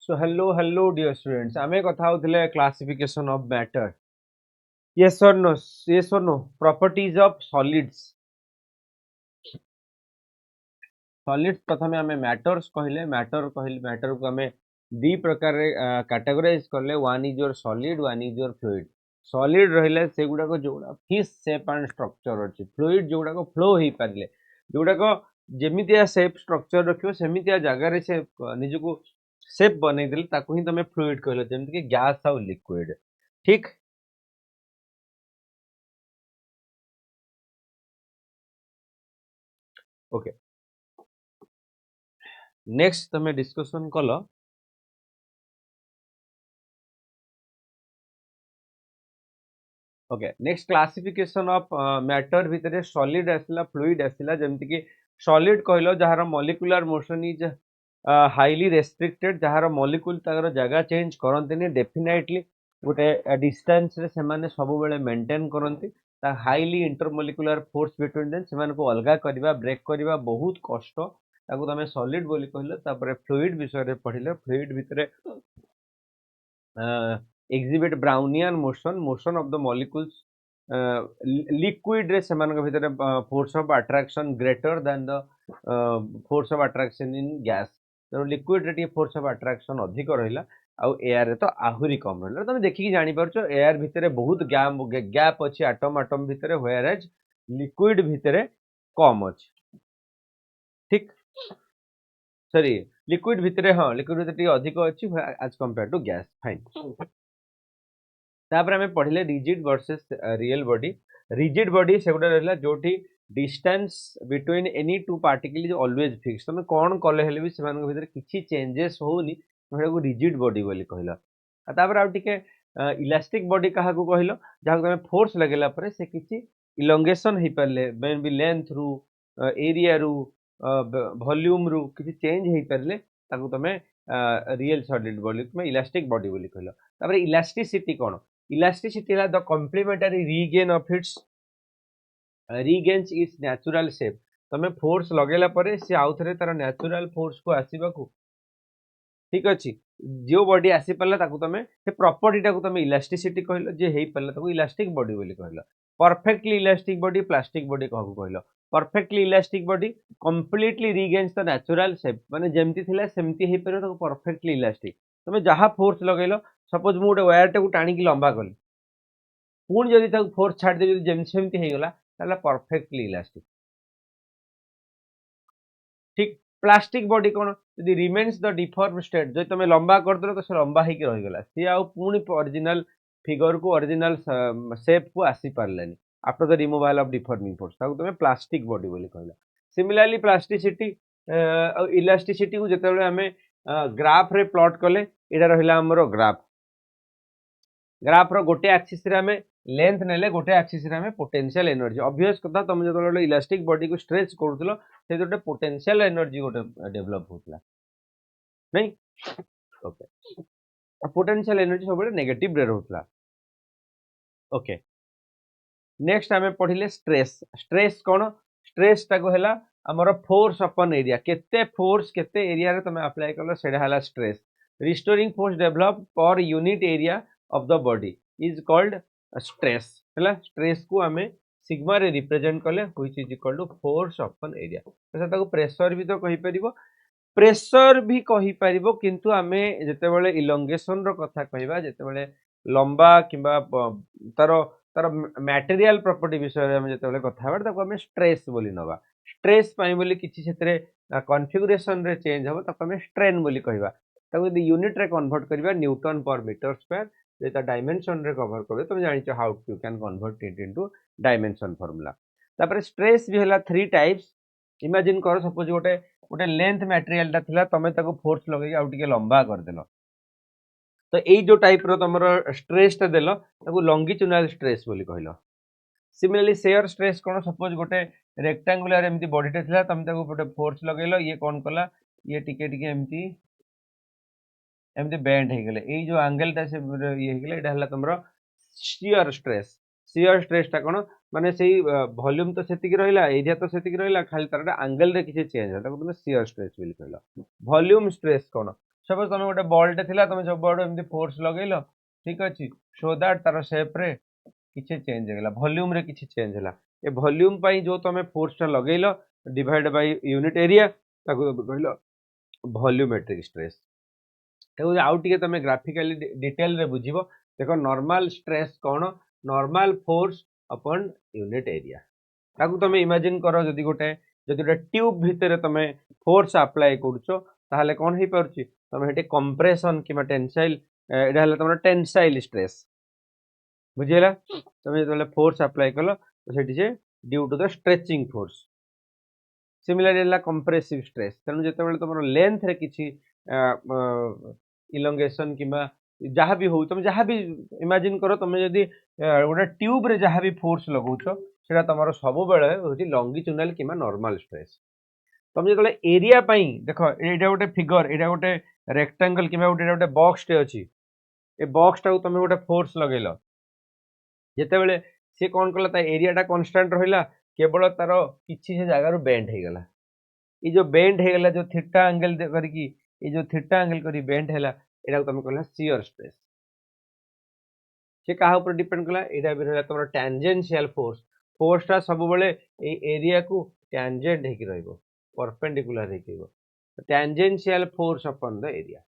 So hello dear students. आमे कथा होतले classification of matter. Yes or no? Yes or no? Properties of solids. Solids प्रथमे आमे matters कहले matter को आमे दी प्रकार रे categorize करले. One is your solid, one is your fluid. Solid रहिले से गुडा को जोड़ा fish shape and structure अछि. Fluid जोड़ा को flow ही पारले. जोड़ा को जेमितिया shape structure रखियो सेमितिया जगह रे से निजको शेप बनै देले ताकू ही तमे फ्लूइड कहलो जेमति कि गैस और लिक्विड ठीक। ओके नेक्स्ट तमे डिस्कशन कलो। Okay next classification of matter भितरे सॉलिड आसला फ्लूइड आसला जेमति कि सॉलिड कहलो जहार molecular motion is highly restricted जहार मॉलिक्यूल तार जगह चेंज करंतनी डेफिनेटली गोटे डिस्टेंस रे सेमाने सब बेले मेंटेन करंती ता highly intermolecular force between them सेमान को अलगा करबा ब्रेक करबा बहुत कष्ट ताको तमे सॉलिड बोली कहलो। तापर फ्लूइड विषय रे पढिले फ्लूइड भितरे exhibit Brownian motion of the molecules liquid रे सेमान भितर force of attraction greater than the force of attraction in gas तो liquid रे force of attraction अधिक रहिला आउ एयर रे तो आहुरी कम रहिला। तमे देखि कि जानि परछो एयर भितर बहुत गैप अछि एटम एटम भितर व्हेयर एज लिक्विड भितर कम अछि ठीक। सॉरी लिक्विड भितर हां लिक्विड भितर अधिक अछि as compared to gas fine. तापर हमें पढ़िले rigid versus real body. Rigid body से गुडा रहला जोठी distance between any two particle is always fix तमे कोन कले हेले भी सेमान के भीतर किछि चेंजेस होनी तो को रिजिड बॉडी बोली कहला। तापर आ टिके इलास्टिक बॉडी कहा को कहलो जहा तमे फोर्स लगेला परे से किछि इलोंगेशन हे परले मे बी लेंथ रु एरिया रु वॉल्यूम रु किछि चेंज हे परले ताको तमे रियल सॉलिड बॉडी में इलास्टिक बॉडी बोली कहलो। तापर elasticity cone elasticity is the complementary regain of its regains its natural shape तमे फोर्स लगेला परे से आउ थरे तार नेचुरल फोर्स को आसीबा को ठीक अछि जो बॉडी आसी पल्ला ताकू तमे से प्रॉपर्टी टाकू तमे इलास्टिसिटी कहलो जे हेई पल्ला ताकू इलास्टिक बॉडी बोली कहलो। Perfectly elastic body plastic body कहू कहलो। Perfectly elastic body completely regains the natural shape माने जेमती थिला सेमती हेई परयो ताकू परफेक्टली इलास्टिक तमे जहा फोर्स लगेलो सपोज मु गोटे वायर टाकू टाणी की लंबा कली पुणी जदि ताकू फोर्स छाड़ दे जेमती सेमती हे गला ताला परफेक्टली इलास्टिक ठीक। प्लास्टिक बॉडी कोन यदि रिमेन्स द डिफॉर्म स्टेट जो तमे लंबा कर दलो तो से लंबा ही के रहि गला सी आ पुणी ओरिजिनल फिगर को ओरिजिनल शेप को आसी पारलानी after the removal of deforming force ताकू तमे प्लास्टिक बॉडी बोली कहला। सिमिलरली प्लास्टिसिटी इलास्टिसिटी को जतबे हमें ग्राफ रे प्लॉट कले एटा रहिला हमरो ग्राफ ग्राफ रो गोटे एक्सिस रे हमें लेंथ नेले गोटे एक्सिस रे हमें पोटेंशियल एनर्जी ऑब्वियस कथा तुम जो इलास्टिक बॉडी को स्ट्रेच करूतलो से गोटे पोटेंशियल एनर्जी गोटे डेवलप होतला नहीं ओके पोटेंशियल एनर्जी सब नेगेटिव रे रहउतला। ओके नेक्स्ट हमें पढ़िले स्ट्रेस। स्ट्रेस कोन स्ट्रेस ताको हैला हमर फोर्स अपन एरिया केते फोर्स केते एरिया रे तमे अप्लाई करलो सेडा हैला stress. Restoring force develop per unit area of the body is called stress हैला। स्ट्रेस को हमें सिग्मा रे रिप्रेजेंट करले which is equal to force upon area तो ताको प्रेशर भी तो कहि परिबो प्रेशर भी कहि परिबो किंतु हमें जते बेले इलोंगेशन रो कथा कहबा जते बेले लंबा किबा तारो तार मटेरियल प्रॉपर्टी विषय रे हम जते बेले कथा हबा ताको हमें स्ट्रेस बोली नबा। स्ट्रेस पाई बोली किछि क्षेत्र कॉन्फ़िगरेशन रे चेंज हो ताको हमें स्ट्रेन बोली कहबा ताको यदि यूनिट रे कन्वर्ट करबा न्यूटन पर मीटर स्क्वायर जेता डायमेंशन रे कवर करबे तुम जानि छ how you can convert it into dimension formula. तापर स्ट्रेस भी हला थ्री टाइप्स इमेजिन करो सपोज गोटे गोटे लेंथ मटेरियल ता थिला तमे ताको फोर्स लगे आउ टिके लंबा कर देलो तो एई जो टाइप रो तमरो स्ट्रेस ता देलो ताको लॉन्गिट्यूडिनल स्ट्रेस बोली कहलो। सिमिलरली शेयर स्ट्रेस कोन सपोज गोटे रेक्टेंगुलर एमती बॉडी टे थिला तमे ताको गोटे फोर्स लगेलो ये कोन कला ये टिके टिके एमती एमती बेंड हे गेले एई जो एंगल ता से ये हे गेले एटा हला तमरो शियर स्ट्रेस। शियर स्ट्रेस ता कोन माने सेही वॉल्यूम तो सेति की रहिला एरिया तो सेति की रहिला खाली तारटा एंगल रे किछि चेंज होला ताको तुमे शियर स्ट्रेस बोली कहलो। वॉल्यूम स्ट्रेस कोन सपोज तुम गोटे बॉलटे थिला तुम सब बड़ एमती फोर्स लगेल ठीक अच्छे सो दैट तार शेप रे किसी चेंज होगा वॉल्यूम रे किसी चेंज है ए वॉल्यूम पाई जो तुम फोर्सटा लगेल डिवाइड बाय यूनिट एरिया कहल वॉल्यूमेट्रिक स्ट्रेस आउ टे तुम ग्राफिकाली डिटेल रे बुझिबो देखो नॉर्मल स्ट्रेस कौन नॉर्मल फोर्स अपन यूनिट एरिया ताकू तुम इमेजिन करो जदि गोटे ट्यूब भितर तुम फोर्स अप्लाई करुचो ताहले कौन हो पारुछि तुम हेटे कंप्रेशन कि टेंसाइल एटा तुम टेंसाइल स्ट्रेस बुझीला तुम जो फोर्स अप्लाई कल तो से due to the stretching force similarly compressive stress तेणु जो तुम लेंथ रे किछि इलोंगेशन कि जहाँ भी हो तुम जहाँ भी इमेजिन करो तुम जदि गोटे ट्यूब रे जहाँ भी फोर्स लगौछ सेटा तुम सब बेले होची लॉन्गिट्यूडनल कि नॉर्मल स्ट्रेस तुम जो एरिया पाई देख एटा गोटे फिगर एटा गोटे रेक्टेंगल कि गोटे बॉक्स टे अच्छी ए बॉक्स टाक तुम गोटे फोर्स लगेल जिते सी कौन कला एरियाटा कन्स्टाट रहा केवल तार किसी से जगार बेंड हो गला ये जो बेंड हो गला जो थीटा एंगल करके ये जो थीटा एंगल करी बेंड है यहाँ तुम कहला शियर स्ट्रेस से क्या डिपेंड कला यहाँ भी रहा तुम टैंजेंशियल फोर्स फोर्सटा सब बेले एरिया को टैंजेंट हो परपेंडिकुलर हो tangential force upon the area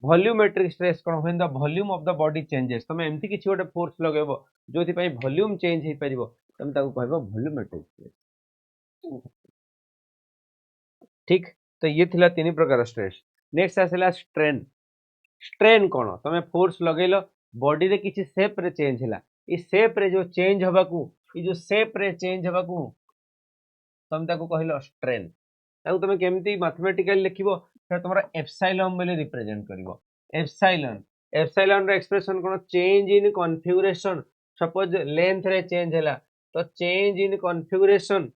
volumetric stress कौन when the volume of the body changes तुम एमती किसी गोटे फोर्स लगेब जो वॉल्यूम चेंज हो पार तुम कह वॉल्यूमेट्रिक स्ट्रेस ठीक तो ये थिला तीन प्रकार स्ट्रेस नेक्स्ट आसला स्ट्रेन स्ट्रेन कौन तुम फोर्स लगेल बॉडी रे किसी शेप रे चेंज है इस शेप रे जो चेंज हवा को ये जो शेप रे चेंज हवा को तुम ताको कहलो स्ट्रेन ताको तुम केमती मैथमेटिकली लिखिबो तुम एप्सिलॉन बोले रिप्रेजेंट करिवो एप्सिलॉन एप्सिलॉन रो एक्सप्रेशन कौन change in configuration suppose length रे चेंज है तो change in configuration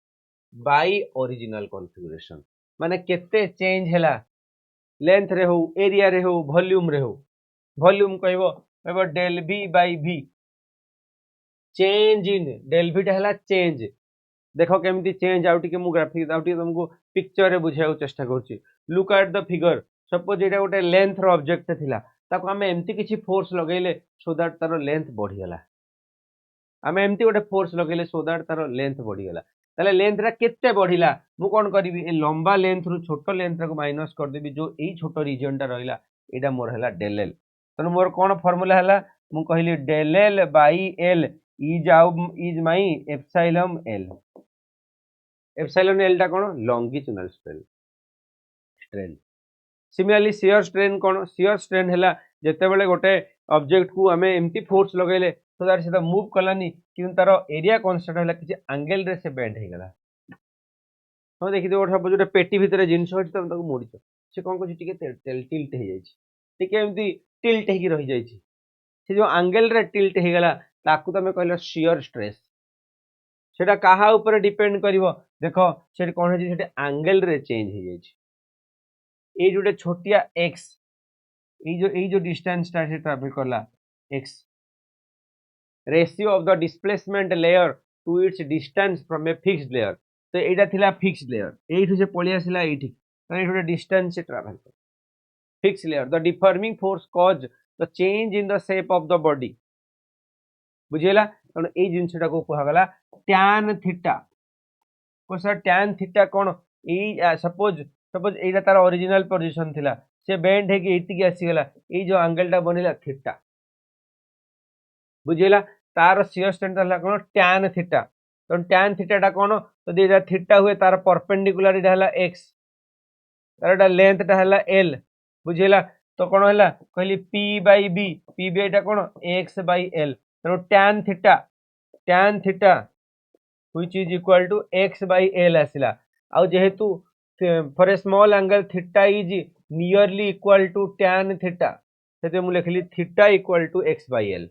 by original configuration माने केते चेंज है लेंथ रे हो एरिया रे हो वॉल्यूम रे हो वॉल्यूम कहबो del v by v change in del v टा हला चेंज देखो केमती चेंज आउ टिके मु ग्राफिक आउ टिके तुमको पिक्चर रे बुझाउ चेष्टा करछि look at the figure suppose एटा गोटे लेंथ रो ऑब्जेक्ट थिला ताको हमें एमती किछि फोर्स लगेले सो दैट तार लेंथ बढ़ी गला हमें एमती गोटे फोर्स लगेले सो दैट तार लेंथ बढ़ी गला ताले लेंथ रा केते बढ़िला मु कोन करिवि ए लंबा लेंथ रु छोटो लेंथ को माइनस कर देबी जो एई छोटो रीजन टा रहिला एटा मोर हला डेल एल तने मोर कोन फार्मूला हला मु कहली del L by L is my epsilon L epsilon L टा कोन longitudinal strain similarly shear strain कोन शियर स्ट्रेन हला जेते बेले गोटे ऑब्जेक्ट को हमें एमती फोर्स लगेले तो दैट से मूव कलानी कि तार एरिया कांस्टेंट है किसी एंगल रे से बेंड हो गला तुम देखि सब जो पेटी भितर जिनस अच्छी तुम मोड़च से कौन कर टिल्ट हो जाए टिल्ट हो रही जाए से जो एंगल रे टिल्ट हो गला ताकू तुम कहल शियर स्ट्रेस सेटा कहा ऊपर डिपेंड करिवो देखो से कौन है एंगल रे चेंज हो जाए जो छोटिया एक्स ये जो डिस्टेंस ट्रावेल करला X ratio of the displacement layer to its distance from a fixed layer तो एटा थिला फिक्स्ड लेयर एठू से पळि आसिला एठी तो एठू डिस्टेंस से ट्रैवल कर fixed layer the deforming force cause the change in the shape of the body बुझेला तण ए जिंसटा को कहा गला tan थीटा को sir tan theta cone A suppose एटा तार ओरिजिनल पोजीशन थिला से बेंड है कि एति के आसी गला ए जो एंगल टा बनिला थीटा बुझेला तार शियर स्ट्रेंथ हला कोन tan थीटा तो tan थीटा टा कोन तो दे थीटा हुए तार परपेंडिकुलर इटा हला x तार लेंथ टा हला l बुझेला तो कोन हला कहली p बाय b टा कोन x बाय l तो tan theta which is equal to x by l आसिला आ जेहेतु for a small angle theta is nearly equal to tan theta से मु लिखली theta equal to x by l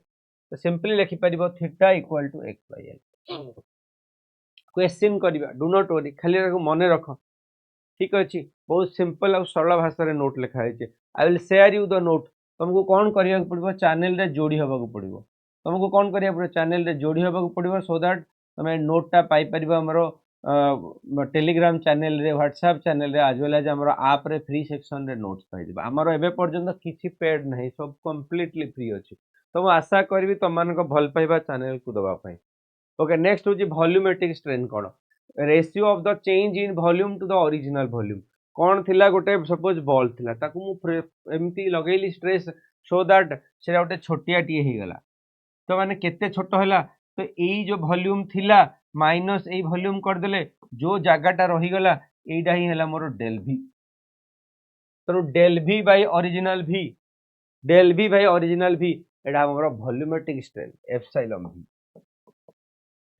तो सिंपली लिखि परिबो theta equal to x by l question करिबा डू नॉट वरी खाली मन रख ठीक अच्छे बहुत सिंपल और सरल भाषा रे नोट लिखा है I will share you the note तुमको कौन करिया पड़िबो चैनल रे जोड़ी हबा को पड़िबो तुमको कौन करिया पड़िबो चैनल रे जोड़ी हबा को पड़िबो सो दैट तुम नोट टा पाई परिबो हमरो टेलीग्राम चैनल रे व्हाट्सएप चैनल रे आज वेल एज हमर ऐप रे फ्री सेक्शन रे नोट्स पाइ दिबा हमर एबे पर्यंत किछि पेड नहीं सब कंप्लीटली फ्री अछि तो मैं आशा करबी तुम मान भल पाइबा चैनल को दबा पाई ओके नेक्स्ट होची वॉल्यूमेट्रिक स्ट्रेन कोन ratio of the change in volume to the original volume कोन थिला गोटे सपोज बॉल थिला ताकू मु एमती लगेली स्ट्रेस सो दैट सेरा गोटे छोटिया टी हे गला तो माने केते छोट होला तो एई जो वॉल्यूम थिला माइनस एई वॉल्यूम कर देले जो जागाटा रही गला एइडा ही हला मोर डेल v तो del v by original v एडा हमर volumetric strain epsilon v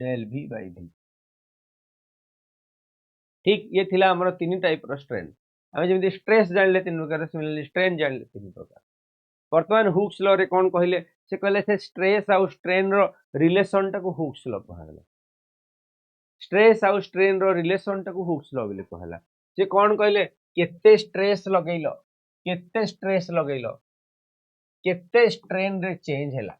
del v by v ठीक ये थिला हमर तीन टाइप रो स्ट्रेन हम जेमि स्ट्रेस जानले तीन प्रकार सिमिलरली स्ट्रेन जानले तीन प्रकार वर्तमान हुक्स लॉ रे कोन कहले से कहले से स्ट्रेस आउ स्ट्रेन रो रिलेशन टाको हुक्स लॉ कहला स्ट्रेस आउ स्ट्रेन रो रिलेशन टाको हुक्स लॉ बोली कहला से कोन कहले केते स्ट्रेस लगैलो केते स्ट्रेन रे चेंज हैला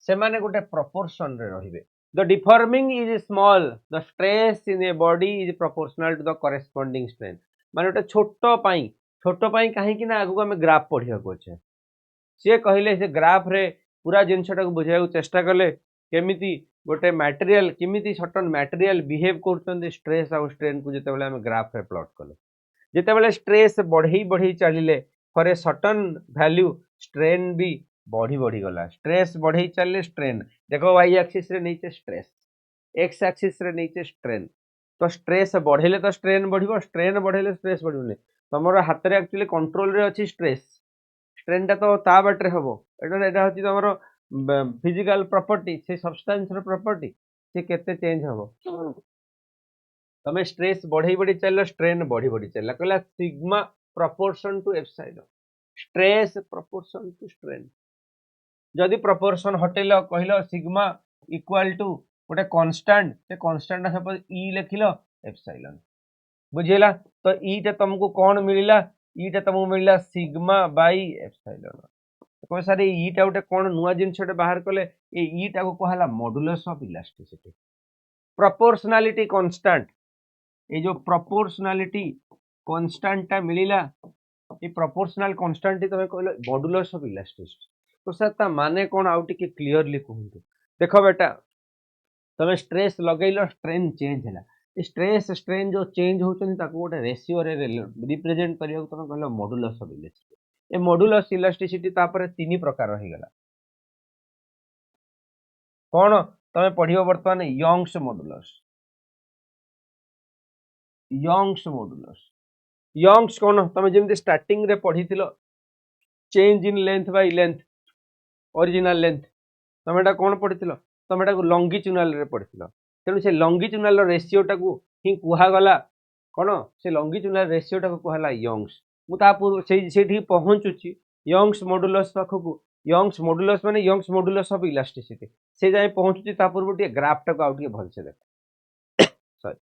से माने गोटे प्रोपोर्शन रे रहिबे the deforming is small the stress in a body is proportional to the corresponding strain माने गोटे छोटो पाई काहे कि ना आगु हमें ग्राफ पढ़िया को छै से कहले से ग्राफ रे पूरा जिनसटा को बुझाय चेष्टा कले केमिति गोटे मटेरियल केमिति सर्टन मटेरियल बिहेव करछन स्ट्रेस और स्ट्रेन को जेते बेले हम ग्राफ रे प्लॉट कले जेते बेले स्ट्रेस बढ़ई चलिले for a certain value strain भी बढ़ी गला स्ट्रेस बढ़ई चलले स्ट्रेन देखो वाई एक्सिस रे नीचे स्ट्रेस एक्स एक्सिस रे नीचे स्ट्रेन तो स्ट्रेस बढ़ेले तो स्ट्रेन बढ़िबो स्ट्रेन बढ़ेले स्ट्रेस बढ़िबो तमरो हाथ रे एक्चुअली कंट्रोल रे अछि स्ट्रेस स्ट्रेन टा तो ता बाटरे हबो एटा होची तमरो फिजिकल प्रॉपर्टी से सब्सटेंस रो प्रॉपर्टी से केते चेंज हबो तमे स्ट्रेस बढ़ई चलला स्ट्रेन बढ़ी चलला कहला sigma proportion to epsilon stress proportion to strain जदि प्रोपोर्शन हटेलो कहलो सिग्मा इक्वल टू गोटे कांस्टेंट से कांस्टेंट सपोज ई लिखिलो एप्सिलॉन बुझिला तो ई टा तुमको कोन मिलिला ई टा तुमको मिलिला सिग्मा बाय एप्सिलॉन कोइ सारे ई टा गोटे कोन नुवा जिनसटे बाहर कले ए ई टा को कहला modulus of elasticity proportionality constant ए जो प्रोपोर्शनलिटी कांस्टेंट टा मिलिला ए प्रोपोर्शनल कांस्टेंट तमे कहलो मॉडुलस ऑफ इलास्टिसिटी तो सता माने कोन आउट के क्लियरली कहंतु देखो बेटा तमे स्ट्रेस लगैलो स्ट्रेन चेंज हैला स्ट्रेस स्ट्रेन जो चेंज होचन ताको गोटे रेशियो रे रिप्रेजेंट करियो तमे कहलो modulus of elasticity A modulus elasticity तापर तीन प्रकार रही गला कोन तमे पढियो वर्तमान यंग्स कोन तमे जेमते स्टार्टिंग रे पढिथिलो change in length by length original length तमेटा कोन पढिथिलो तमेटा को लॉन्गिट्यूडनल रे पढिथिलो तेनु से लॉन्गिट्यूडनल रेशियो टा को ही कुहा गला कोन से लॉन्गिट्यूडनल रेशियो टा को कहला यंग्स मु ता पूर्व सेठी पहुंचुची यंग्स मॉडुलस पाखकु यंग्स मॉडुलस माने यंग्स मॉडुलस ऑफ इलास्टिसिटी से जाय पहुंचुची ता पूर्व टी ग्राफ टा को आउट के भल से देख सॉरी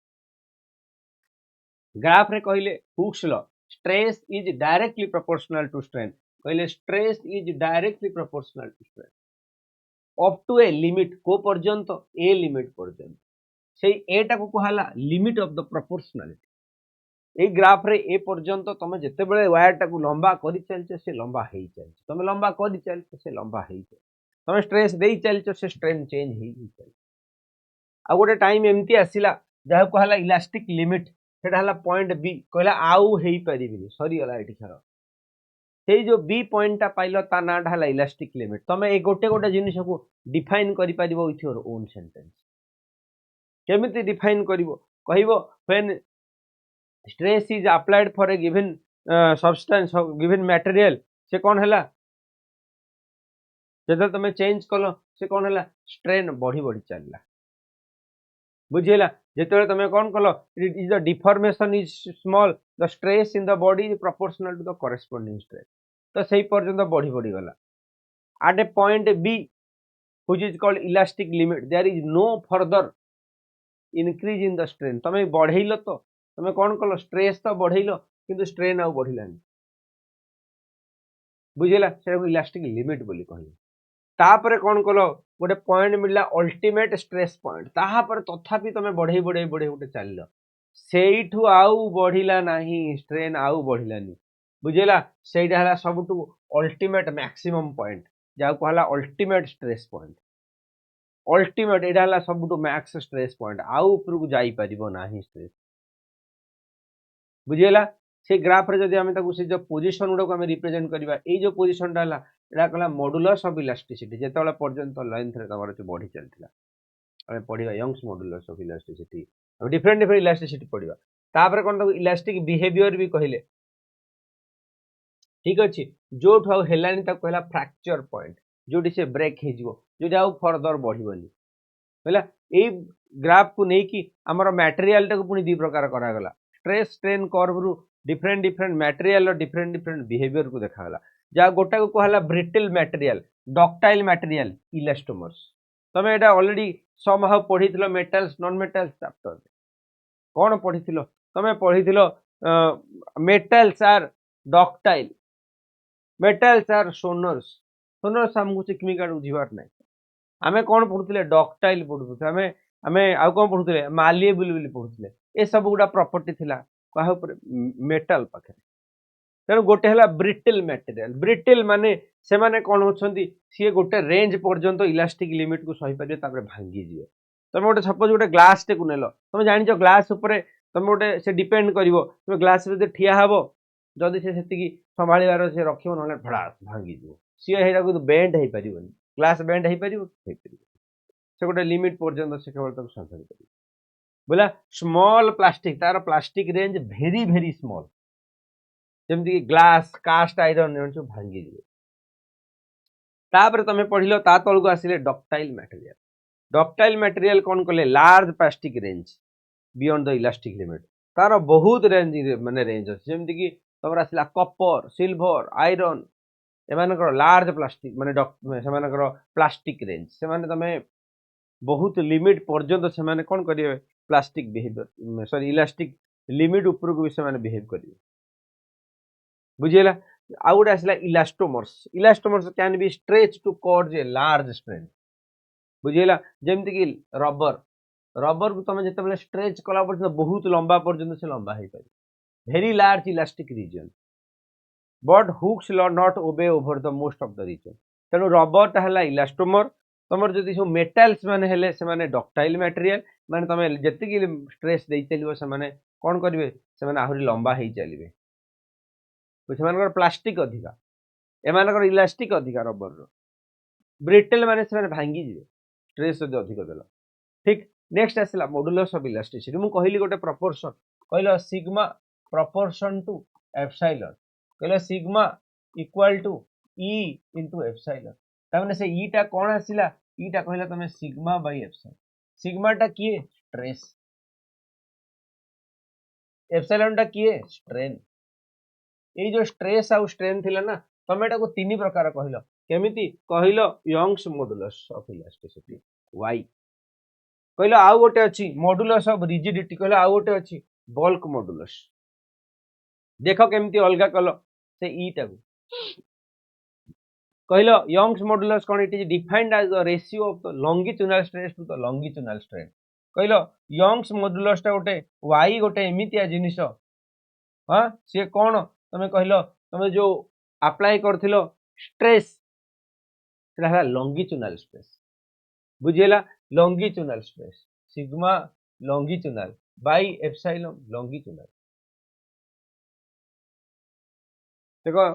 ग्राफ रे कहले Hooke's law stress is directly proportional to strain कहले stress is directly proportional to strain up to a limit को पर्यंत ए लिमिट पर्यंत से एटा को कहला लिमिट ऑफ द प्रोपोर्शनलिटी ए ग्राफ रे ए पर्यंत तमे जते बेले वायर टा को लंबा करि चलछे से लंबा हेई चलछे तमे लंबा करि चलछे से लंबा हेई चलछे तमे स्ट्रेस देई चलछे से स्ट्रेन चेंज हेई चलछे आ गोटे टाइम एमती आसिला जहा कहला इलास्टिक लिमिट सेटा हला पॉइंट बी कहला आउ हेई परिबिनी सरी गला एठी खरा से जो बी पॉइंट ता पाइलो ता ना ढाला इलास्टिक लिमिट तमे ए गोटे जिनिस को डिफाइन करि पारिबो विथ योर ओन सेंटेंस केमिति डिफाइन करिवो कहिवो when stress is applied for a given substance given material से कौन हैला जदे तमे चेंज कलो से कौन हैला स्ट्रेन बढ़ी चलला बुझिला जेते तमे कौन कलो it is the deformation is small the stress in the body is proportional to the corresponding strain तो सही पर्यंत बढ़ी गला at a point B which is called elastic limit there is no further increase in the strain तमे बढ़ेइलो तो तमे कौन कलो स्ट्रेस तो बढ़ेइलो किंतु स्ट्रेन आ बढ़िलानी बुझिला से इलास्टिक लिमिट बोली कहले तापर कौन कल गोटे पॉइंट मिलला अल्टीमेट स्ट्रेस पॉइंट तापर तथापि तुम बढ़ई बढ़ई बढ़ई गोटे चल सेठू आउ बढ़िला नहीं स्ट्रेन आउ बढ़िलानी बुझेला सेटा है सबुठू अल्टीमेट मैक्सिमम पॉइंट जहाँ कहला अल्टीमेट स्ट्रेस पॉइंट अल्टीमेट यहाँ सबुठू मैक्स स्ट्रेस पॉइंट आउ उपरकू जाई परिबो नाही स्ट्रेस बुझीगला से ग्राफ रे जदि आमे ताकू से जो पोजीशन गुडा को आमे रिप्रेजेंट करबा ए जो पोजीशन टा हला एटा कहला मॉडुलस ऑफ इलास्टिसिटी जेतबेला पर्यंत लेंथ रे तमर बढ़ी चलथिला आमे पढिबा यंग्स मॉडुलस ऑफ इलास्टिसिटी अब डिफरेंट डिफरेंट इलास्टिसिटी पढिबा तापर कोन ताकू इलास्टिक बिहेवियर भी कहले ठीक अछि जोठ आउ हेलानी ताकू कहला फ्रैक्चर पॉइंट जोडी से ब्रेक हे जिवो जोडी आउ फर्दर बढ़िबनी होला ए ग्राफ को नै कि हमर मटेरियल टा को पुनी दी प्रकार करा गला स्ट्रेस स्ट्रेन कर्व रु डिफरेंट डिफरेंट मटेरियल और डिफरेंट डिफरेंट बिहेवियर को देखा गला जा गोटा को कहला brittle material ductile material elastomers तमे एटा ऑलरेडी सम हाउ पढिथिलो मेटल्स नॉन मेटल्स चैप्टर कोन पढिथिलो तमे पढिथिलो metals are ductile metals are sonorous sonorous हमको टेक्निकल बुझिबार नै आमे कोन पढुथिले डक्टाइल पढुथिले आमे आमे आ कोन पढुथिले मालिएबल बिली पढुथिले ए सब गुडा प्रॉपर्टी थिला कहा ऊपर मेटल पाखे तेणु गोटे है ब्रिटल मटेरियल ब्रिटल माने से माने कौन होती सी गोटे रेंज पर्यंत इलास्टिक लिमिट को सही पारे भांगी जी तुम गोटे सपोज गोटे ग्लास टे को नेल तुम जान ग्लास उपर तुम गोटे से डिपेंड कर तुम ग्लास ठिया हे जदि से संभार से रख ना भड़ा भांगी जी सी बेंड हो पार ग्लास बेंड हो पार से गोटे लिमिट पर्यंत से केवल संभाली पार बोला स्मॉल प्लास्टिक तार प्लास्टिक रेंज भेरी भेरी स्मॉल जमती ग्लास कास्ट आयरन सब भांगी जी तापर तुम पढ़िल ता तल को आसिले डक्टाइल मटेरियल कौन कले large plastic range beyond the elastic limit तार बहुत रेंज माने रेंज अच्छे जमती कि तुम आसला Kapoor silver iron एमानकर large plastic माने प्लास्टिक रेंज से माने तमे बहुत लिमिट पर्यंत से माने कौन करिवे plastic behaviour sorry elastic limit ऊपर को भी से माने बिहेव करिवे बुझिएला आउ गोटे आसला elastomers can be stretch to cause a large strain बुझिएला जेमती कि रबर को तुम जिते स्ट्रेच कला पर्यंत बहुत लंबा पर्यंत से लंबा हो पारे very large elastic region but Hooke's not obey over the most of the region तेणु रबर टा है इलास्टोमर तुम जदि सब मेटाल्स माने हेले से माने डक्टाइल मटेरियल माने तुम जति स्ट्रेस दे चलो से माने कौन करेंगे से माने आहुरी लंबा हो चलिए से प्लास्टिक अधिका एम इलास्टिक अधिका रबर ब्रिटेल माने से भांगी जी स्ट्रेस जब अधिक देल ठीक नेक्स्ट आसला मॉडुलस ऑफ इलास्टिसिटी मु कहली गोटे प्रपोर्शन कहल सिग्मा प्रपोर्शन टू एप्सिलॉन कहल sigma equal to E into epsilon तामने से ई टा कौन आसिला ई टा कहला तमे सिग्मा बाय एप्सिलॉन सिग्मा टा किए स्ट्रेस एप्सिलॉन टा किए स्ट्रेन ये जो स्ट्रेस आउ स्ट्रेन थिला ना तमे एटा को तीन प्रकार कहलो केमिति कहलो Young's modulus of elasticity Y कहलो आउ गोटे अछि मॉडुलस ऑफ रिजिडिटी कहलो आउ गोटे अछि बल्क मॉडुलस देखो केमिति अलगा कलो से ई टा को कहलो यंग्स मॉडुलस कौन it is defined as the ratio of the longitudinal stress to the longitudinal strain कहलो यंग्स मॉडुलस टा गोटे वाई गोटे एमितिया जिनिस हाँ सी कौन तमे कहलो तमे जो अप्लाई करथिलो स्ट्रेस सेटा लॉन्गिट्यूडिनल स्ट्रेस बुझिएला longitudinal stress sigma longitudinal by epsilon longitudinal देखो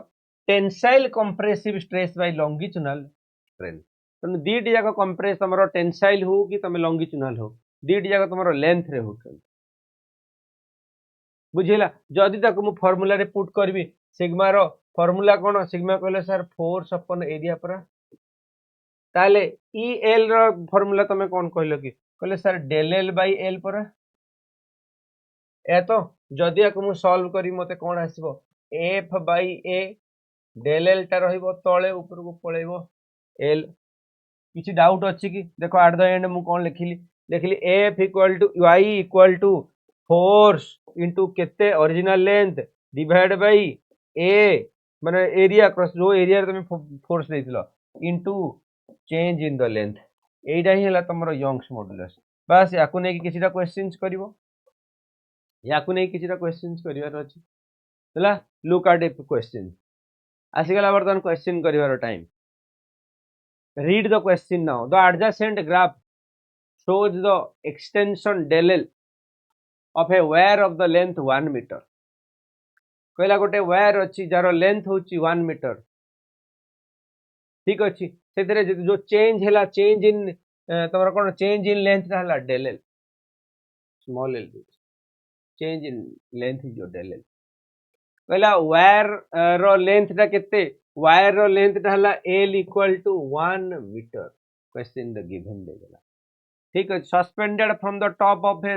tensile compressive stress by longitudinal strain तने दीटी जाक कंप्रेस तमरो टेंसाइल हो कि तमे लॉन्गिट्यूडिनल हो दीटी जाक तमरो लेंथ रे हो बुझिला जदि तक मु फार्मूला रे पुट करबी सिग्मा रो फार्मूला कोन सिग्मा कहले सर फोर्स अपन एरिया पर ताले ई एल रो फार्मूला तमे कोन कहलो कि कहले sir del L by L पर ए तो जदि ak मु सॉल्व करी मते कोन आसीबो F by A del L टा रहिबो तळे ऊपर को पळेबो एल किछि डाउट अछि कि देखो एट द एंड मु कोन लिखली F equal to Y equal to force into केते original length divide by A माने एरिया क्रॉस जो एरिया तुम फोर्स देथिलो into change in the length एटा ही हला तमरो यंग्स मॉडुलस बस याकू नै किछिटा क्वेश्चंस करिवो याकू नै किछिटा क्वेश्चंस करिवार अछि हला लुक एट ए क्वेश्चन आसीगला बर्तन क्वेश्चन करिवार time read the question now the adjacent graph shows the extension del L of a wire of the length 1 meter कहला गोटे वायर अच्छी जार लेंथ होची 1 मीटर ठीक अच्छी से जो चेंज है चेंज इन तुम कौन चेंज इन लेंथ है del L small L change in length जो डेल एल कहला वायर रो लेंथ टा केते वायर रो लेंथ टा हला L equal to 1 metre question the given देला ठीक है suspended from the top of a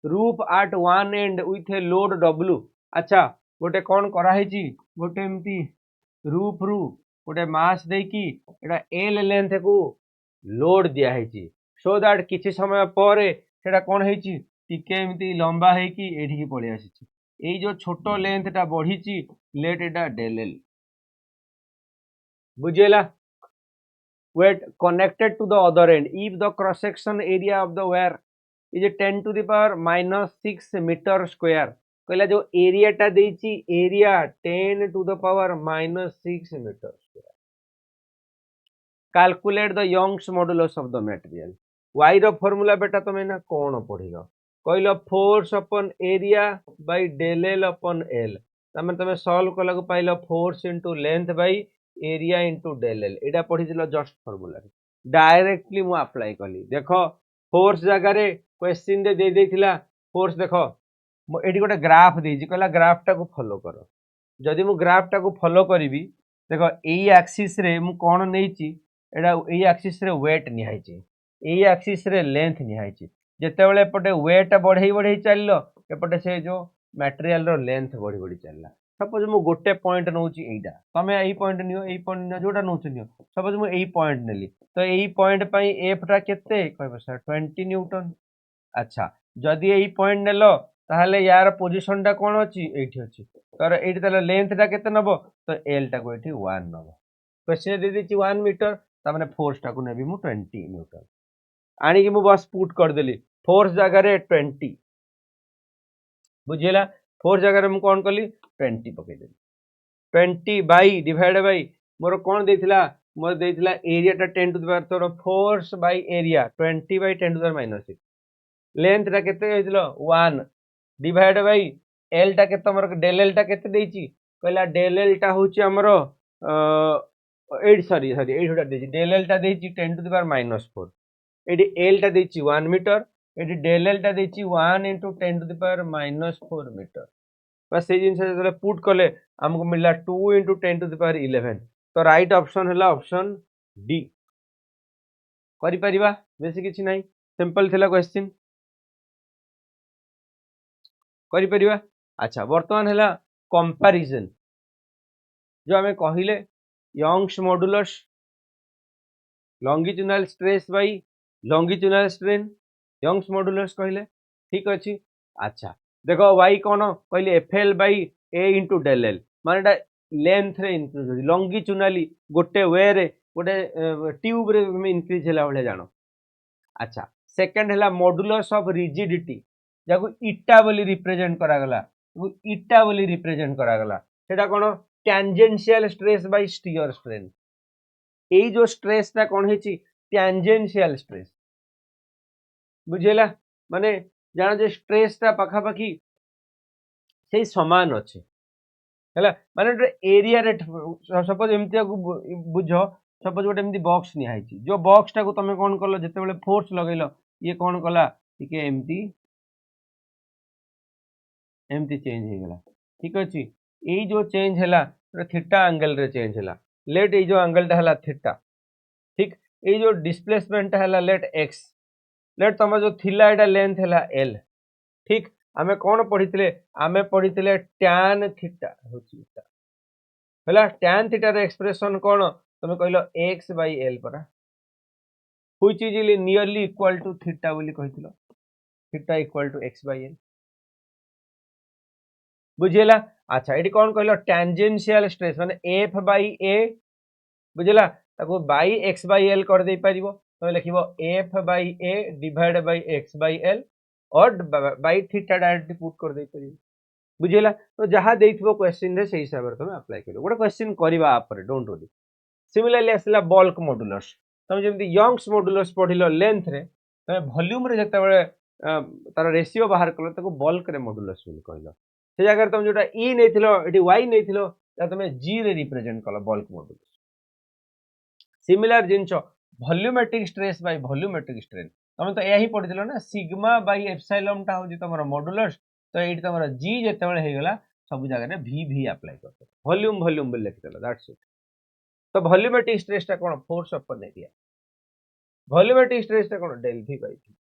roof at one end with a load W अच्छा गोटे कौन कराई गोटे एमती रूफ रु गोटे मास देकी एटा एल लेंथ को लोड दिया है सो दैट किछि समय पर सेटा कौन है टिके एमती लंबा है कि एठी की पड़ी आसी एई जो छोटो लेंथ टा बढ़ी लेट एटा डेल एल बुझेला weight connected to the other end if the cross section area of the wire is 10 to the power minus 6 meter square कहला जो एरिया टा देची area 10 to the power minus 6 meter square calculate the Young's modulus of the material y रो formula बेटा तुम ना कौन पढ़िलो कहलो force upon area by del L upon L तमे तमे सॉल्व कला को पाइलो force into length by area into del L एटा पढ़ी जस्ट फार्मूला डायरेक्टली मु अप्लाई कली देखो फोर्स जगह रे क्वेश्चन दे दे देथिला फोर्स देखो एटी गोटे ग्राफ देछि कहला ग्राफ टा को फॉलो करो जदि मु ग्राफ टा को फॉलो करिवि देखो एई एक्सिस रे मु कोन नेछि एटा एई एक्सिस रे वेट निहाइछि एई एक्सिस रे लेंथ निहाइछि जेतेबेले एपटे वेट बढ़ई बढ़ई चललो एपटे से जो मटेरियल रो लेंथ बढ़ी बढ़ी चलला सपोज मु गोटे पॉइंट नउची एइडा तमे एई पॉइंट नियो एई पॉइंट न जोटा नउची नियो सपोज मु एई पॉइंट नेली तो एई पॉइंट पई एफ टा केते कहबो सर 20 न्यूटन अच्छा जदि एई पॉइंट नेलो ताहले यार पोजीशन टा कोन अछि एठी अछि तर एठी ताले लेंथ टा केते नबो तो एल टा को एठी 1 नबो क्वेश्चन दे देछि 1 मीटर ता माने फोर्स टा को नेबी मु 20 न्यूटन आनी कि मु बस पुट कर देली फोर्स जगह रे 20 बुझिला फोर्स जगह रे मु कोन कली 20 पके देली 20 बाई डिवाइड बाई मोर कोन देथिला मोर देथिला एरिया टा 10 टू द पावर तोर force by area 20 by 10 to the power minus 6 length टा केते हेतिलो 1 डिवाइड बाई एल टा केते हमर डेल एल टा केते देछि कहला डेल एल टा होछि हमर 8 सॉरी सॉरी 8 टा देछि डेल एल टा देछि 10 टू द पावर माइनस 4 एडी एल टा देछि 1 मीटर एडी डेल एल टा देछि 1 into 10 to the power minus 4 metre बस से जिनसे जले पुट कले हमको मिलला 2 into 10 to the power 11 तो राइट ऑप्शन हला ऑप्शन डी करि परिबा बेसी किछि नाही सिंपल थिला क्वेश्चन करि परिबा अच्छा वर्तमान हला कंपैरिजन जो हमें कहिले Young's modulus longitudinal stress by longitudinal strain Young's modulus कहले ठीक अछि अच्छा देखो y कोन कहले F L by a into del L मानेटा लेंथ रे इंक्रीज होछि लॉन्गिट्यूडिनली गोटे वे रे गोटे ट्यूब रे इंक्रीज होला भले जानो अच्छा सेकंड हला मॉडुलस ऑफ रिजिडिटी जाको इटा बोली रिप्रेजेंट करा गला इटा बोली रिप्रेजेंट करा गला सेटा कोन tangential stress by shear strain एई जो स्ट्रेस ता कोन हेछि टेंजेंशियल स्ट्रेस बुझेला माने जाना जे स्ट्रेस ता पाखा पाखी से समान अछि हैला माने एरिया रे सपोज एमतिया को बुझो सपोज गोटे एमती बॉक्स नि आइछि जो बॉक्स टा को तमे कोन करलो जते बेले फोर्स लगैलो ये कोन कला ठीके एमती एमती चेंज हे गेला ठीक अछि एई जो चेंज हैला थीटा एंगल रे चेंज हैला लेट एई जो एंगल टा हैला थीटा ठीक एई जो डिस्प्लेसमेंट हैला लेट एक्स लेट तम जो थिला एटा लेंथ हैला एल ठीक आमे कोन पढितले आमे पढितले tan थीटा होची हैला tan थीटा रे एक्सप्रेशन कोन तमे कहलो x by l परा which is nearly equal to theta बोली कहितलो theta equal to x by l बुझेला अच्छा एटी कोन कहलो टेंजेंशियल स्ट्रेस माने f by a बुझेला ताको बाई एक्स बाई एल कर दे परिबो तो लिखिबो F by A divide by X by L और बाई थीटा डायरेक्टली पुट कर दे परिबो बुझिला तो जहाँ देइथिबो क्वेश्चन रे से हिसाब रे तुम अप्लाई करियो गोटे क्वेश्चन करबा आप रे डोंट वरी सिमिलरली आसला बल्क मॉड्यूलस तुम जमी यंग्स मॉड्यूलस पढ़िल लेंथ रे तुम वॉल्यूम रे जते बेले तार रेशियो बाहर कल ताको बल्क रे मॉड्यूलस बोली कहलो से जगह तुम जोटा ई नेथिलो एटी वाई नेथिलो तुम जी रे रिप्रेजेंट कल bulk modulus similar genus volumetric stress by volumetric strain तुम तो यही पढ़िथिलो ना सिग्मा बाय एप्सिलॉन टा होजी तमरो मॉड्यूलस तो एटी तमरो जी जते बेले हेगला सब जगह रे वी वी अप्लाई करते वॉल्यूम वॉल्यूम बोली लिखिदेलो दैट्स इट तो वॉल्यूमेट्रिक स्ट्रेस टा कोन force upon area volumetric stress टा कोन डेल वी बाय वी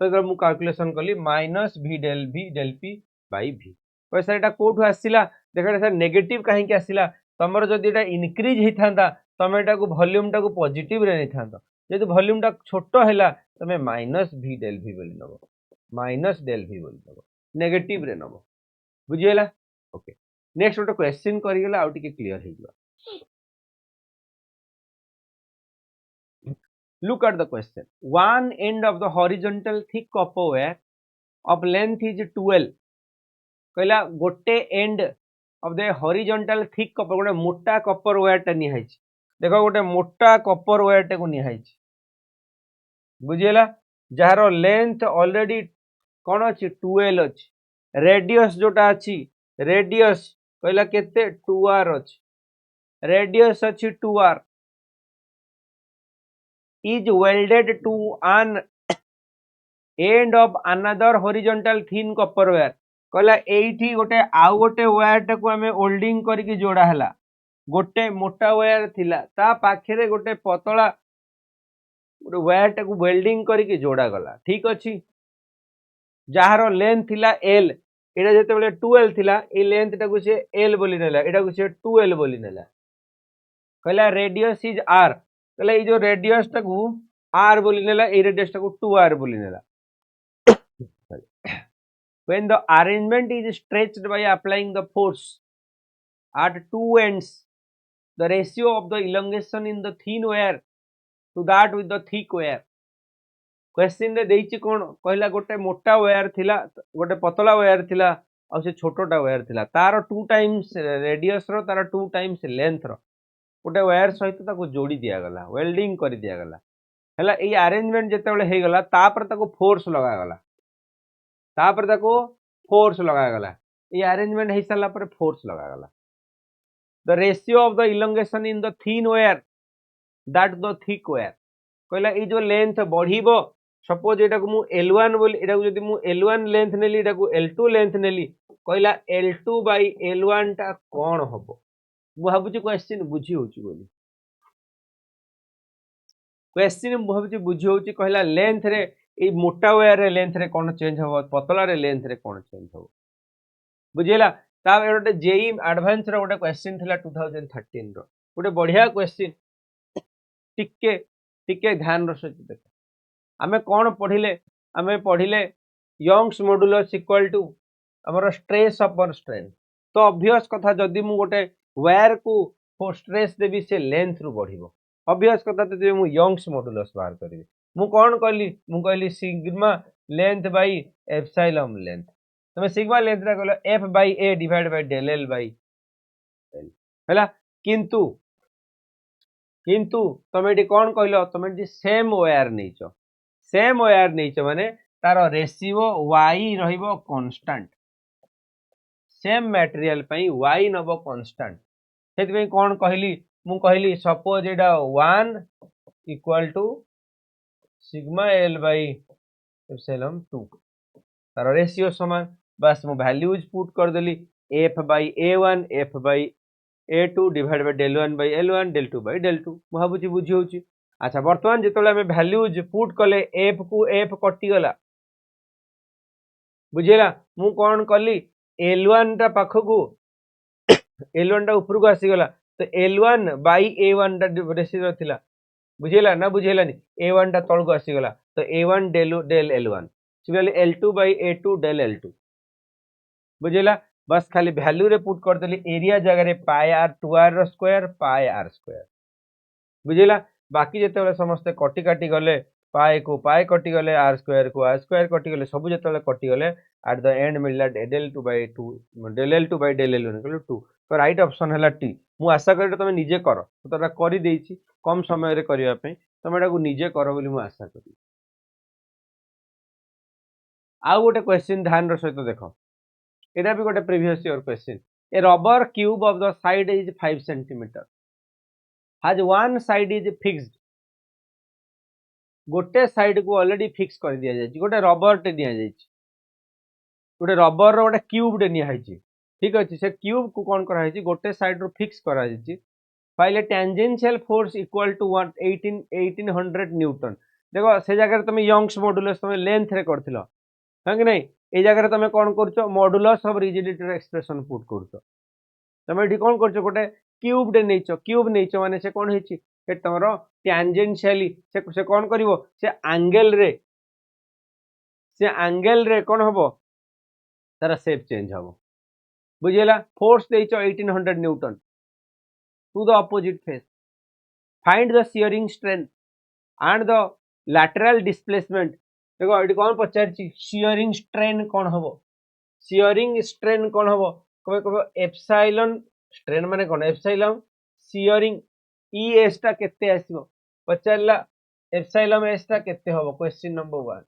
तो जब मु कैलकुलेशन कली minus V del P by V तो सर एटा कोठु आसीला देखा सर नेगेटिव काहे के आसीला तमरो जदि एटा इंक्रीज हिथांता तमे एटा को वॉल्यूम टा को पॉजिटिव रे निथांता जदि वॉल्यूम टा छोटो हैला तमे माइनस वी डेल वी बोली नबो माइनस डेल वी बोली नबो नेगेटिव रे नबो बुझियला ओके नेक्स्ट गोटे क्वेश्चन करिगला आउ टिके clear हेइबा look at the question one end of the horizontal thick copper wire of length is 12 कहला गोटे and of the horizontal thick copper गोटे मोटा कपर वायर टा निहाई देखो गोटे मोटा कपर वायर टा को निहाई बुझियला जहार लेंथ ऑलरेडी कौन अच्छी 12 अच्छी रेडियस जोटा अच्छी रेडियस कहला केते 2r अच्छी रेडियस अच्छी 2r is welded to an end of another horizontal thin copper wire कहला एठी गोटे आउ गोटे वायर टा को हमें होल्डिंग करके जोड़ा हला गोटे मोटा वायर थिला ता पाखरे गोटे पतला गोटे वायर टा को वेल्डिंग करके जोड़ा गला ठीक अछि जहार लेंथ थिला l एटा जते बेले 12 थिला ए लेंथ टा को से l बोली नेला एटा को से 2l बोली नेला कहला रेडियस इज r कहला ई जो रेडियस टा को r बोली नेला ए रेडियस टा को 2r बोली नेला when the arrangement is stretched by applying the force at two ends the ratio of the elongation in the thin wire to that with the thick wire question रे देइछि कोन कहला गोटे मोटा वायर थिला गोटे पतला वायर थिला आ से छोटोटा वायर थिला तार 2 टाइम्स रेडियस रो तार 2 टाइम्स लेंथ रो गोटे वायर सहित ताको जोड़ी दिया गला वेल्डिंग कर दिया गला हला ए अरेंजमेंट जते बेले हे गला तापर ताको फोर्स लगा गला तापर ताको फोर्स लगा गला ए अरेंजमेंट हे साला पर फोर्स लगा गला the ratio of the elongation in the thin wire that the thick wire कहला ए जो लेंथ बढ़िबो सपोज एटा को मु L1 बोली एटा को जदी मु L1 लेंथ नेली एटा को L2 लेंथ नेली कहला L2 बाय L1 टा कोन हबो मु भाबुची क्वेश्चन बुझी होची बोली क्वेश्चन मु भाबुची बुझी होची कहला लेंथ रे ए मोटा वायर रे लेंथ रे कोन चेंज हबो पतला रे लेंथ रे कोन चेंज हबो बुझियला ता एटा जेई एडवांस रो गोटे क्वेश्चन थिला 2013 रो गोटे बढ़िया क्वेश्चन टिके टिके ध्यान रसो देख आमे कोन पढिले आमे पढिले यंग्स मॉड्यूलस इक्वल टू हमर स्ट्रेस अपन स्ट्रेन तो ऑब्वियस कथा जदी मु गोटे वायर को फो स्ट्रेस देबी से लेंथ रु बढ़िबो ऑब्वियस कथा तो मु यंग्स मॉड्यूलस बाहर करबी मु कोन कहली sigma length by epsilon length तमे सिग्मा लेंथ रा कहलो f by a divide by del l by l हला किंतु तमे एटी कोन कहलो तमे एटी सेम वायर नैचो माने तार रेशियो y रहिबो कांस्टेंट सेम मटेरियल पई y नबो कांस्टेंट सेति पई कोन कहली मु कहली सपोज एटा 1 equal to sigma l by epsilon 2 तार रेशियो समान बस मु वैल्यूज पुट कर देली f by a1 f by a2 divide by del 1 by l1 del 2 by del 2 मु भाबुची बुझी होची अच्छा वर्तमान जेतले हमें वैल्यूज पुट कले f को f कटि गला बुझिला मु कोन कली l1 टा पाखकू l1 टा ऊपर को आसी गला तो l1 बाय a1 टा रेशियो थिला बुझिला ना बुझिलानी a1 टा तळ को आसी गला तो a1 del l1 similarly l2 by a2 del l2 बुझिला बस खाली वैल्यू रे पुट कर देली एरिया जगह रे pi r 2r square pi r square बुझेगा बाकी जिते समस्ते कटी काटी गले पाए को पाए कटी गले आर स्क्वायर कटी गले सब जो कटी गले एट द एंड मिलला del two by two del L two by del L two तो राइट ऑप्शन है टी मु आशा करी तुम निजे कर तो कर कम समय करने तुम निजे कर बोली मु आशा करी आउ गोटे क्वेश्चन ध्यान सहित देख यहाँ भी गोटे previous year question A rubber cube of the side is 5 centimetre has one side is fixed गोटे साइड को ऑलरेडी फिक्स कर दिया जाय गोटे रबर टे दिया जाय गोटे रबर रो गोटे क्यूब टे निया है ठीक अच्छे से क्यूब को कौन करा है गोटे साइड रो फिक्स करा जाय फाइल tangential force equal to 1800 newton देखो से जगह तुम यंग्स मॉडुलस तुम लेंथ रे करथिलो हां कि नहीं ए जगह तुम कौन करछो modulus of rigidity expression put करछो तुम ये कौन करछो गोटे क्यूब डे नहीं क्यूब नहीं माने से कौन है तुम टेंजेंशियली से कौन करिवो से एंगल रे कौन हबो तार शेप चेंज हबो बुझिला फोर्स देइछो 1800 newton to the opposite face find the shearing strength and the lateral displacement देखो ये कौन पचार शियरिंग स्ट्रेन कौन हबो शियरिंग स्ट्रेन कौन हबो कबे कबे एप्सिलॉन स्ट्रेन माने कौन एप्सिलॉन शियरिंग ई एस टा केते आसीबो पचारला एप्सिलॉन एस टा केते हबो क्वेश्चन नंबर 1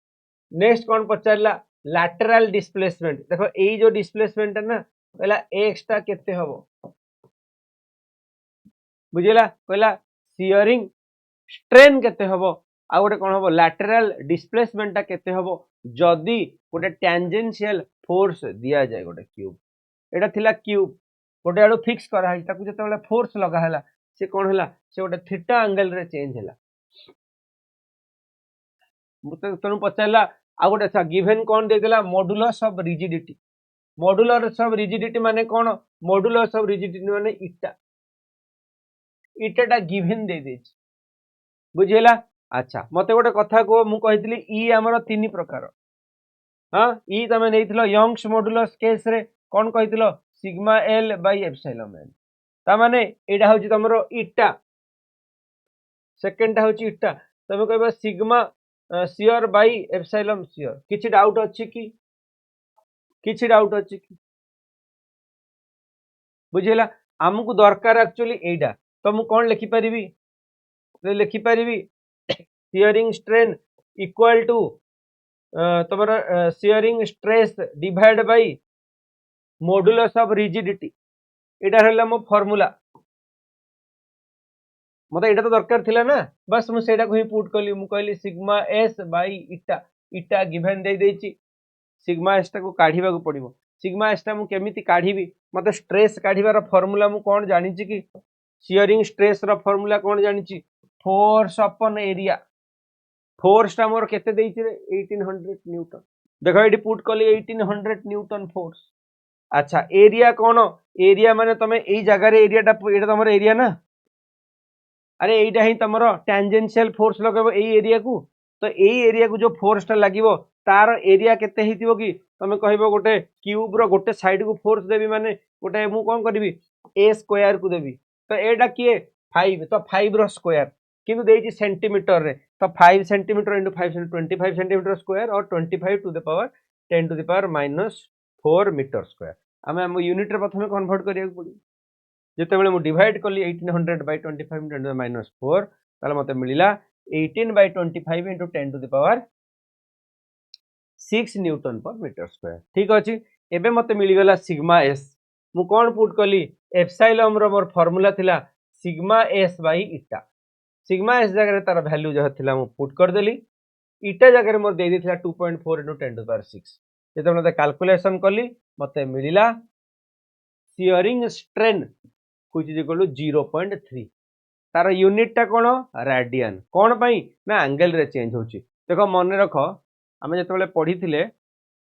नेक्स्ट कौन पचारला लैटरल डिस्प्लेसमेंट देखो ए जो डिस्प्लेसमेंट है ना कहला एक्स टा केते हबो बुझिला कहला शियरिंग स्ट्रेन केते हबो आ गोटे कौन हबो लैटरल डिस्प्लेसमेंट टा केते हबो जदी गोटे टेंजेंशियल फोर्स दिया जाए गोटे क्यूब एटा थिला क्यूब गोटे आडू फिक्स करा है ताकू जते फोर्स लगा हैला से कौन हैला से गोटे थीटा एंगल रे चेंज हैला तनु पचारला आ गोटे अच्छा गिवन कौन दे देला मॉडुलस ऑफ रिजिडिटी माने कौन मॉडुलस ऑफ रिजिडिटी माने इटा गिवन दे दे बुझेला अच्छा मते गोटे कथा को मु कहितली ई हमर तीन प्रकार हां ई तमे नेइथिलो यंग्स मॉडुलस केस रे कौन कहितलो sigma L by epsilon L ता माने एडा होची तमरो इटा सेकंड टा होची इटा तमे कहबा sigma shear by epsilon shear किछि डाउट अछि कि बुझेला हमकु दरकार एक्चुअली एडा तो मु कोन लिखि परिबी शियरिंग स्ट्रेन इक्वल टू तमरा shearing stress divide by modulus of rigidity एडा हला मो फार्मूला मते एटा तो दरकार थिला ना बस मु सेटा को ही पुट कली मु कहली सिग्मा एस बाय इटा गिवन दे देछि सिग्मा एस टा को काढीबा को पड़िबो सिग्मा एस टा मु केमिति काढीबी मते स्ट्रेस काढीबार फार्मूला मु कोन जानि छि कि शियरिंग स्ट्रेस रो फार्मूला कोन जानि छि फोर्स अपन एरिया फोर्स टा मोर केते देछि रे 1800 न्यूटन देखो एटी पुट कली 1800 न्यूटन फोर्स अच्छा एरिया कौन एरिया माने तमे एई जगह रे एरिया टा एटा तमर एरिया ना अरे एटा ही तमर टेंजेंशियल फोर्स लगेबो एई एरिया को तो एई एरिया को जो फोर्स टा लागिवो तार एरिया केते हितिबो कि तमे कहबो गोटे क्यूब रो गोटे साइड को फोर्स देबी माने गोटे मु कोन करबी a स्क्वायर को देबी तो एटा किए 5 तो 5 रो स्क्वायर किंतु देछि सेंटीमीटर रे तो 5 सेंटीमीटर इनटू 5 25 सेंटीमीटर स्क्वायर और 25 to the power 10 to the power -4 metre square आमे हम यूनिट रे प्रथमे कन्वर्ट करिया पड़ी जेते बेले मु डिवाइड करली 1800 बाय 25 -4 ताले मते मिलिला 18 by 25 into 10 to the power 6 newton per metre square ठीक अछि एबे मते मिली गेला सिग्मा एस मु कोन पुट कली एप्सिलॉन रो मोर फार्मूला थिला sigma S by eta sigma S जगह रे तार वैल्यू जह थिला मु पुट कर देली इटा जगह रे मोर दे दिथिला 2.4 इनटू 10 टू द पावर 6 जेते मते कैलकुलेशन कली मते मिलिला shearing strain which is equal to 0.3 तार यूनिट टा कोन रेडियन कोन पई ना एंगल रे चेंज होची देखो मन रखो आमे जते बेले पढी थिले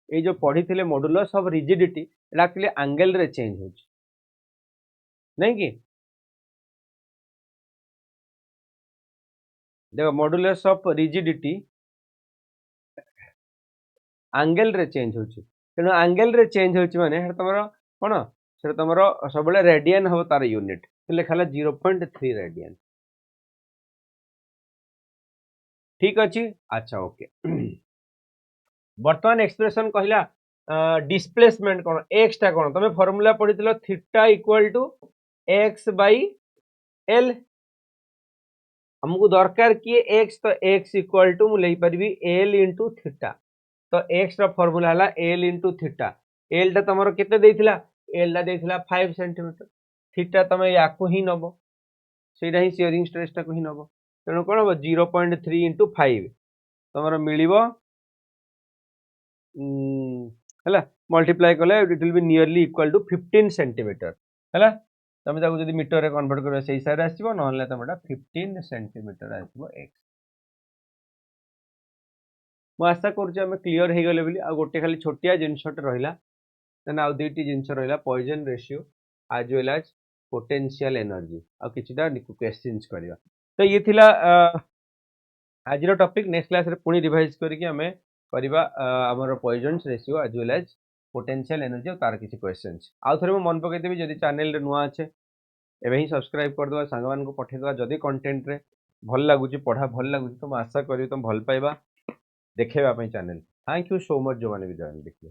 ए जो पढी थिले modulus of rigidity Etah actually angle रे चेंज होची नहीं कि देखो मॉडुलस ऑफ रिजिडिटी एंगल रे चेंज होची तेनो एंगल रे चेंज होची माने हे तमरो कोन से तमरो सबले रेडियन हो तार यूनिट लेखाला 0.3 रेडियन ठीक अच्छी अच्छा ओके वर्तमान एक्सप्रेशन कहला डिस्प्लेसमेंट कौन एक्स टा कौन तुम फॉर्मूला पढ़ी theta equal to X by L हमको दरकार किए एक्स तो एक्स इक्वल टू मुझे पारि एल इंटू थीटा तो एक्स फॉर्मूला है एल इंटू थीटा एल टा तुम केते एल टा देथिला 5 सेंटीमीटर थीटा तुम या ही नब से ही सियरिंग स्ट्रेस टाक ही नब तेणु कौन हम 0.3 इंटू 5 तुम मिल मल्टीप्लाई कले it will be nearly equal to 15 centimetre है तुम जब मीटर रे कन्वर्ट कर से हिसाब से आसो ना तुम 15 सेंटीमीटर आसो एक्स मुझे आशा करें क्लीयर हो गले बोली आ गोटे खाली छोटिया जिनसटे रहा देन आउ दुईटी जिनस रहा पॉइजन रेशियो आज वेल एज पोटेंशियल एनर्जी आ किछिटा क्वेश्चंस करबा तो ये थिला आज टॉपिक नेक्स्ट क्लास रे पुणी रिवाइज करके हमें करबा हमर पॉइजन रेशियो आज वेल एज पोटेंशियल एनर्जी और तार किछि क्वेश्चंस आउ थरे मैं मन पकई देबी जदि चैनल रे नुआ अच्छे एवं ही सब्सक्राइब कर दवा सांग मान को पठे दवा जदि कंटेंट रे भल लगुची पढ़ा भल लगुची तो मैं आशा करी तुम भल पाइबा देखेबा channel thank you so much जो मैंने भी जॉइन देखिए।